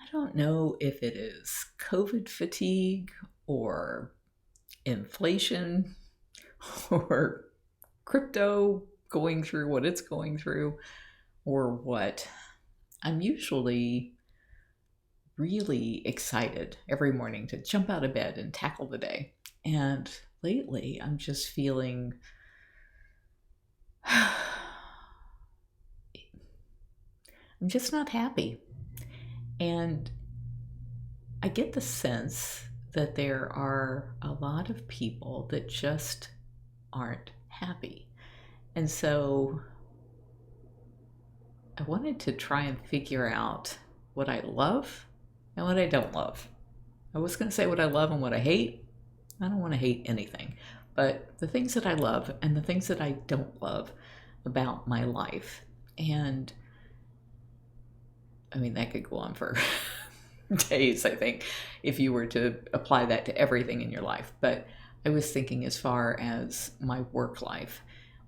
I don't know if it is COVID fatigue or inflation or crypto going through what it's going through or what. I'm usually really excited every morning to jump out of bed and tackle the day. And lately, I'm just feeling I'm just not happy. And I get the sense that there are a lot of people that just aren't happy. And so I wanted to try and figure out what I love and what I don't love. I was going to say what I love and what I hate. I don't want to hate anything. But the things that I love and the things that I don't love about my life. And I mean, that could go on for days, I think, if you were to apply that to everything in your life. But I was thinking as far as my work life.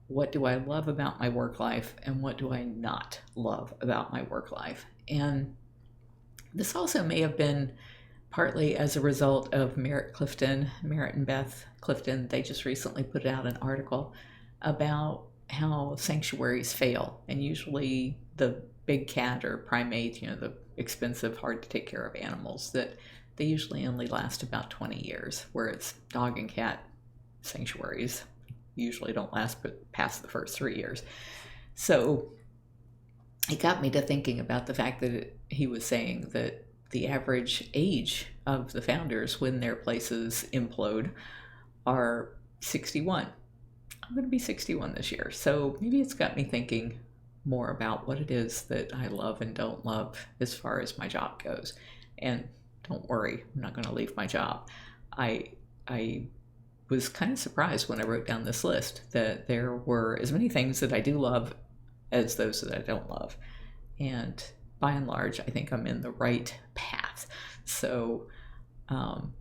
What do I love about my work life and what do I not love about my work life? And this also may have been partly as a result of Merritt and Beth Clifton. They just recently put out an article about how sanctuaries fail. And usually the big cat or primate, the expensive, hard to take care of animals, that they usually only last about 20 years, whereas dog and cat sanctuaries usually don't last but past the first 3 years. So it got me to thinking about the fact that he was saying that the average age of the founders when their places implode are 61. I'm going to be 61 this year. So maybe it's got me thinking more about what it is that I love and don't love as far as my job goes. And don't worry, I'm not going to leave my job. I was kind of surprised when I wrote down this list that there were as many things that I do love as those that I don't love. And by and large, I think I'm in the right path. So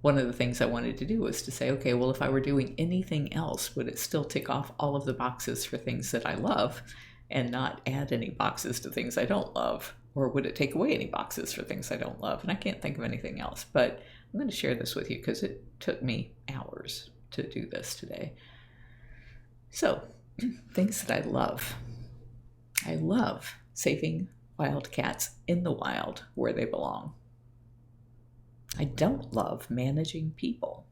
one of the things I wanted to do was to say, okay, well, if I were doing anything else, would it still tick off all of the boxes for things that I love and not add any boxes to things I don't love? Or would it take away any boxes for things I don't love? And I can't think of anything else, but I'm going to share this with you because it took me hours to do this today. So, things that I love. I love saving wildcats in the wild where they belong. I don't love managing people.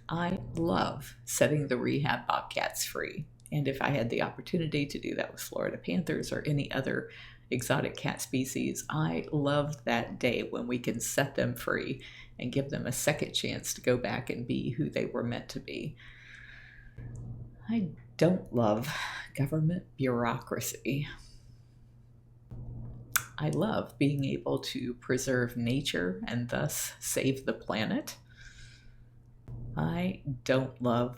I love setting the rehab bobcats free. And if I had the opportunity to do that with Florida panthers or any other exotic cat species, I love that day when we can set them free and give them a second chance to go back and be who they were meant to be. I don't love government bureaucracy. I love being able to preserve nature and thus save the planet. I don't love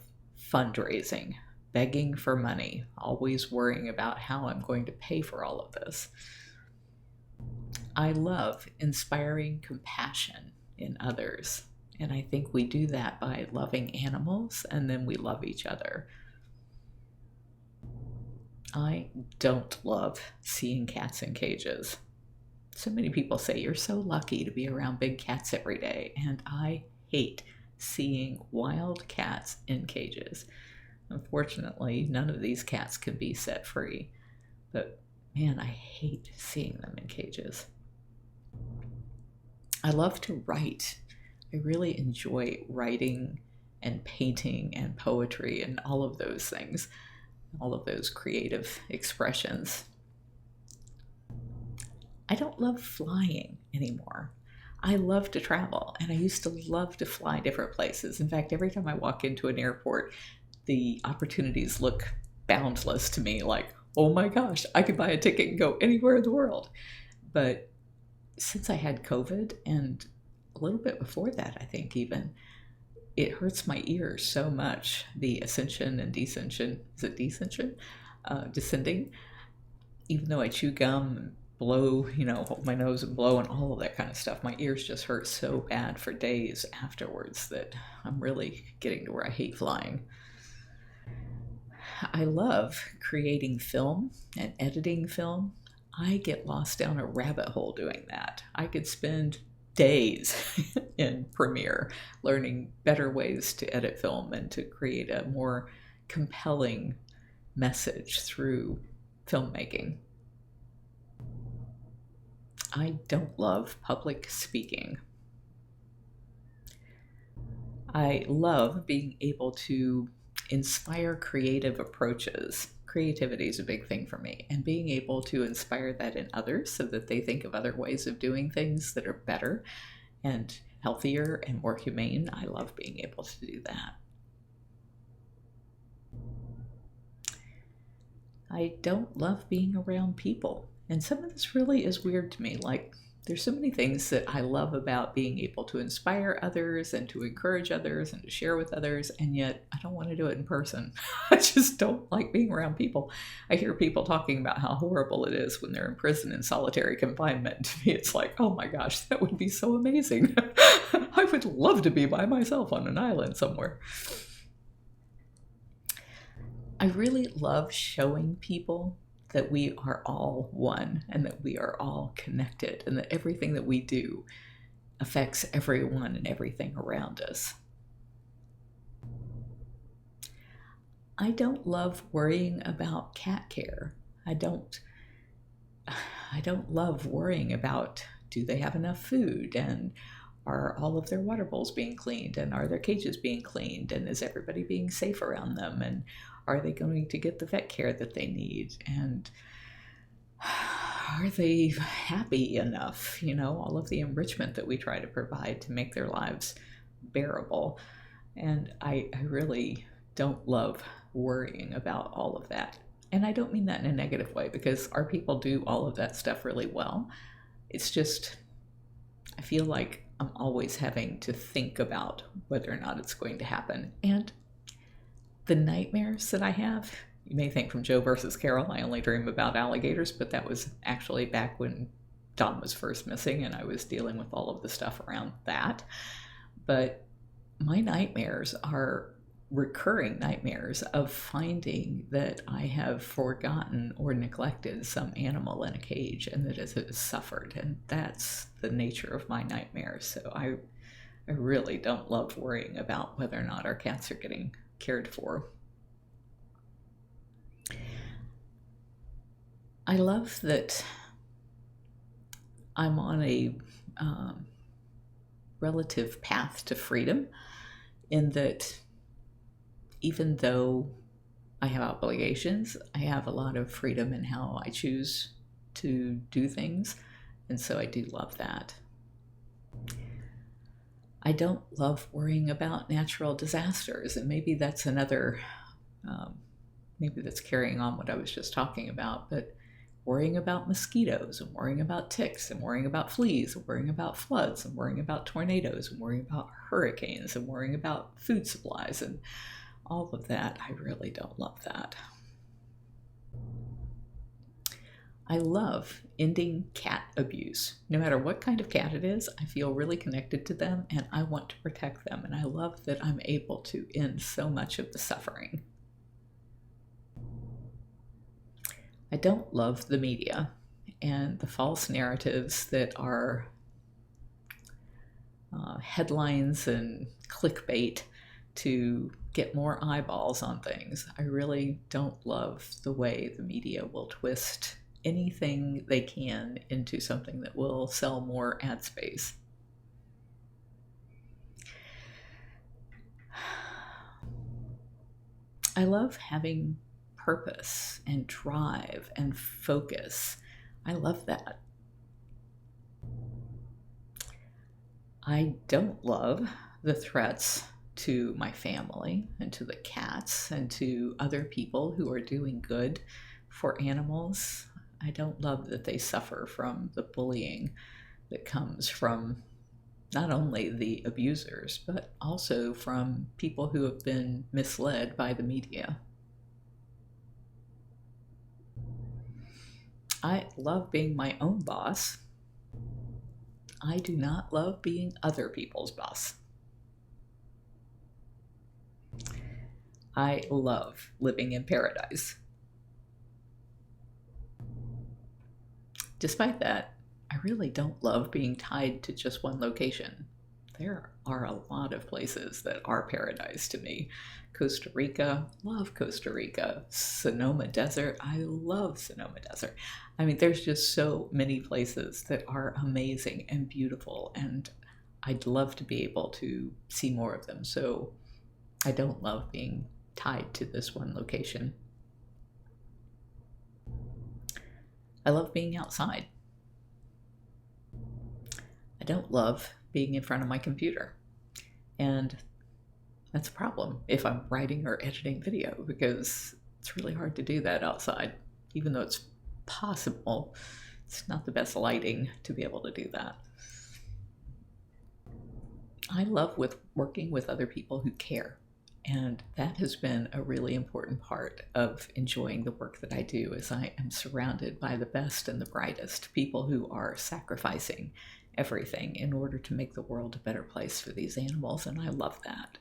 fundraising, begging for money, always worrying about how I'm going to pay for all of this. I love inspiring compassion in others, and I think we do that by loving animals and then we love each other. I don't love seeing cats in cages. So many people say you're so lucky to be around big cats every day, and I hate seeing wild cats in cages. Unfortunately, none of these cats can be set free, but man, I hate seeing them in cages. I love to write. I really enjoy writing and painting and poetry and all of those things, all of those creative expressions. I don't love flying anymore. I love to travel, and I used to love to fly different places. In fact, every time I walk into an airport, the opportunities look boundless to me, like, oh my gosh, I could buy a ticket and go anywhere in the world. But since I had COVID, and a little bit before that, I think even, it hurts my ears so much, the ascension and descension. Is it descension? Descending. Even though I chew gum and blow, hold my nose and blow and all of that kind of stuff, my ears just hurt so bad for days afterwards that I'm really getting to where I hate flying. I love creating film and editing film. I get lost down a rabbit hole doing that. I could spend days in Premiere learning better ways to edit film and to create a more compelling message through filmmaking. I don't love public speaking. I love being able to inspire creative approaches. Creativity is a big thing for me, and being able to inspire that in others so that they think of other ways of doing things that are better and healthier and more humane. I love being able to do that. I don't love being around people. And some of this really is weird to me. Like, there's so many things that I love about being able to inspire others and to encourage others and to share with others, and yet I don't want to do it in person. I just don't like being around people. I hear people talking about how horrible it is when they're in prison in solitary confinement. To me, it's like, oh my gosh, that would be so amazing. I would love to be by myself on an island somewhere. I really love showing people that we are all one and that we are all connected and that everything that we do affects everyone and everything around us. I don't love worrying about cat care. I don't love worrying about, do they have enough food, and are all of their water bowls being cleaned, and are their cages being cleaned, and is everybody being safe around them, and are they going to get the vet care that they need, and are they happy enough? All of the enrichment that we try to provide to make their lives bearable. And I really don't love worrying about all of that. And I don't mean that in a negative way, because our people do all of that stuff really well. It's just, I feel like I'm always having to think about whether or not it's going to happen. And the nightmares that I have, you may think from Joe versus Carole, I only dream about alligators, but that was actually back when Don was first missing and I was dealing with all of the stuff around that. But my nightmares are recurring nightmares of finding that I have forgotten or neglected some animal in a cage and that it has suffered. And that's the nature of my nightmares. So I really don't love worrying about whether or not our cats are getting cared for. I love that I'm on a relative path to freedom, in that even though I have obligations, I have a lot of freedom in how I choose to do things, and so I do love that. I don't love worrying about natural disasters, and maybe that's another, maybe that's carrying on what I was just talking about, but worrying about mosquitoes and worrying about ticks and worrying about fleas and worrying about floods and worrying about tornadoes and worrying about hurricanes and worrying about food supplies and all of that, I really don't love that. I love ending cat abuse. No matter what kind of cat it is, I feel really connected to them and I want to protect them. And I love that I'm able to end so much of the suffering. I don't love the media and the false narratives that are headlines and clickbait to get more eyeballs on things. I really don't love the way the media will twist anything they can into something that will sell more ad space. I love having purpose and drive and focus. I love that. I don't love the threats to my family and to the cats and to other people who are doing good for animals. I don't love that they suffer from the bullying that comes from not only the abusers, but also from people who have been misled by the media. I love being my own boss. I do not love being other people's boss. I love living in paradise. Despite that, I really don't love being tied to just one location. There are a lot of places that are paradise to me. Costa Rica, love Costa Rica. Sonoma Desert, I love Sonoma Desert. I mean, there's just so many places that are amazing and beautiful, and I'd love to be able to see more of them. So I don't love being tied to this one location. I love being outside. I don't love being in front of my computer. And that's a problem if I'm writing or editing video, because it's really hard to do that outside. Even though it's possible, it's not the best lighting to be able to do that. I love working with other people who care. And that has been a really important part of enjoying the work that I do, is I am surrounded by the best and the brightest people who are sacrificing everything in order to make the world a better place for these animals, and I love that.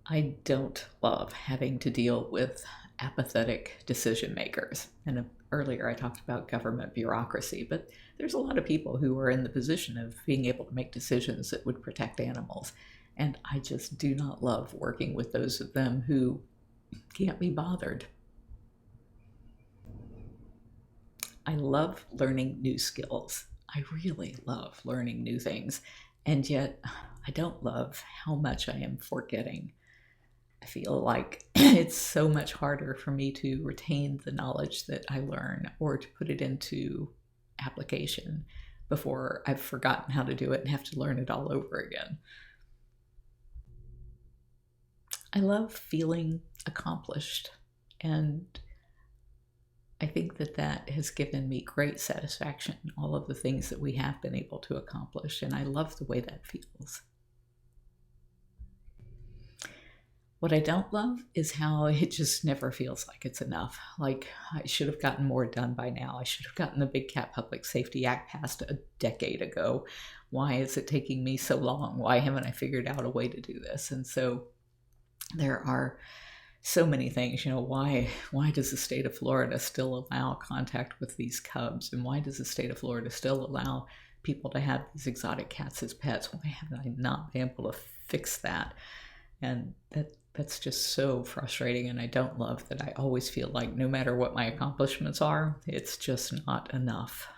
I don't love having to deal with apathetic decision makers. And earlier I talked about government bureaucracy, but there's a lot of people who are in the position of being able to make decisions that would protect animals. And I just do not love working with those of them who can't be bothered. I love learning new skills. I really love learning new things. And yet I don't love how much I am forgetting. I feel like it's so much harder for me to retain the knowledge that I learn or to put it into application before I've forgotten how to do it and have to learn it all over again. I love feeling accomplished, and I think that that has given me great satisfaction, all of the things that we have been able to accomplish, and I love the way that feels. What I don't love is how it just never feels like it's enough. Like, I should have gotten more done by now. I should have gotten the Big Cat Public Safety Act passed a decade ago. Why is it taking me so long? Why haven't I figured out a way to do this? And so there are so many things, why does the state of Florida still allow contact with these cubs? And why does the state of Florida still allow people to have these exotic cats as pets? Why haven't I not been able to fix that? And that's just so frustrating, and I don't love that I always feel like no matter what my accomplishments are, it's just not enough.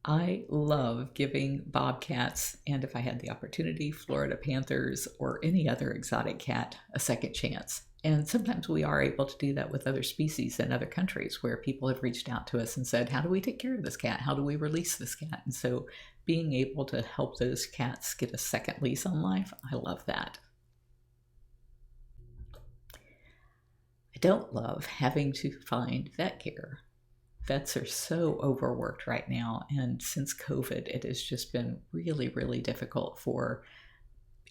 I love giving bobcats, and if I had the opportunity, Florida panthers or any other exotic cat, a second chance. And sometimes we are able to do that with other species in other countries where people have reached out to us and said, how do we take care of this cat? How do we release this cat? And so being able to help those cats get a second lease on life, I love that. I don't love having to find vet care. Vets are so overworked right now, and since COVID, it has just been really, really difficult for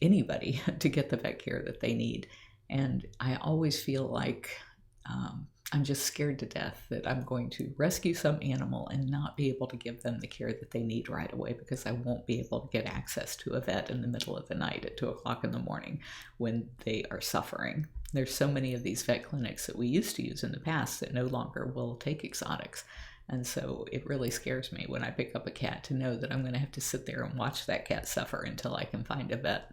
anybody to get the vet care that they need. And I always feel like I'm just scared to death that I'm going to rescue some animal and not be able to give them the care that they need right away, because I won't be able to get access to a vet in the middle of the night at 2 o'clock in the morning when they are suffering. There's so many of these vet clinics that we used to use in the past that no longer will take exotics. And so it really scares me when I pick up a cat to know that I'm going to have to sit there and watch that cat suffer until I can find a vet.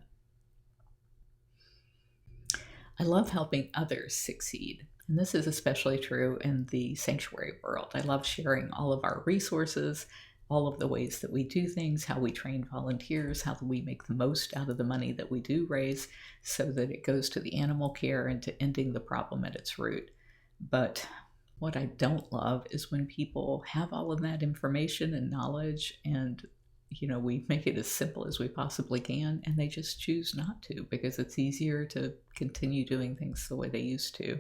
I love helping others succeed. And this is especially true in the sanctuary world. I love sharing all of our resources, all of the ways that we do things, how we train volunteers, how we make the most out of the money that we do raise so that it goes to the animal care and to ending the problem at its root. But what I don't love is when people have all of that information and knowledge, and we make it as simple as we possibly can, and they just choose not to because it's easier to continue doing things the way they used to,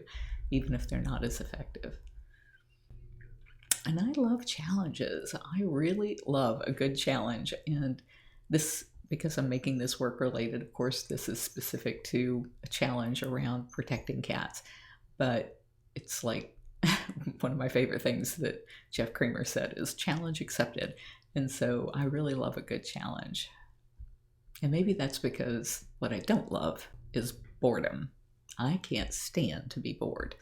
even if they're not as effective. And I love challenges. I really love a good challenge. And this, because I'm making this work related, of course, this is specific to a challenge around protecting cats. But it's like one of my favorite things that Jeff Creamer said is challenge accepted. And so I really love a good challenge. And maybe that's because what I don't love is boredom. I can't stand to be bored.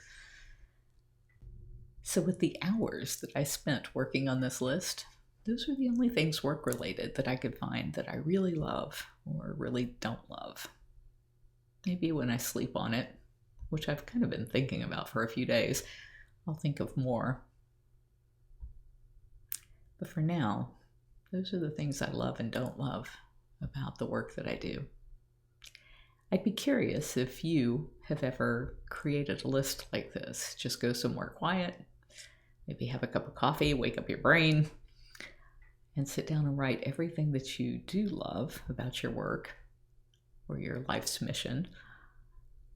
So with the hours that I spent working on this list, those were the only things work-related that I could find that I really love or really don't love. Maybe when I sleep on it, which I've kind of been thinking about for a few days, I'll think of more. But for now, those are the things I love and don't love about the work that I do. I'd be curious if you have ever created a list like this. Just go somewhere quiet, maybe have a cup of coffee, wake up your brain, and sit down and write everything that you do love about your work or your life's mission,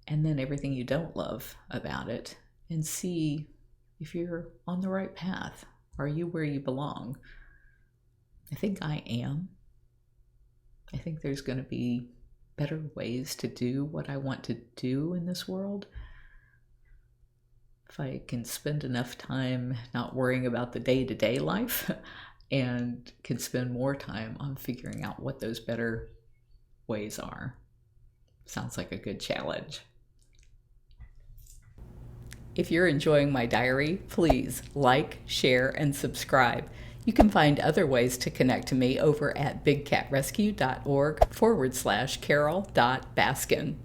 and then everything you don't love about it, and see if you're on the right path. Are you where you belong? I think I am. I think there's going to be better ways to do what I want to do in this world. If I can spend enough time not worrying about the day-to-day life and can spend more time on figuring out what those better ways are. Sounds like a good challenge. If you're enjoying my diary, please like, share, and subscribe. You can find other ways to connect to me over at bigcatrescue.org/Carole.Baskin.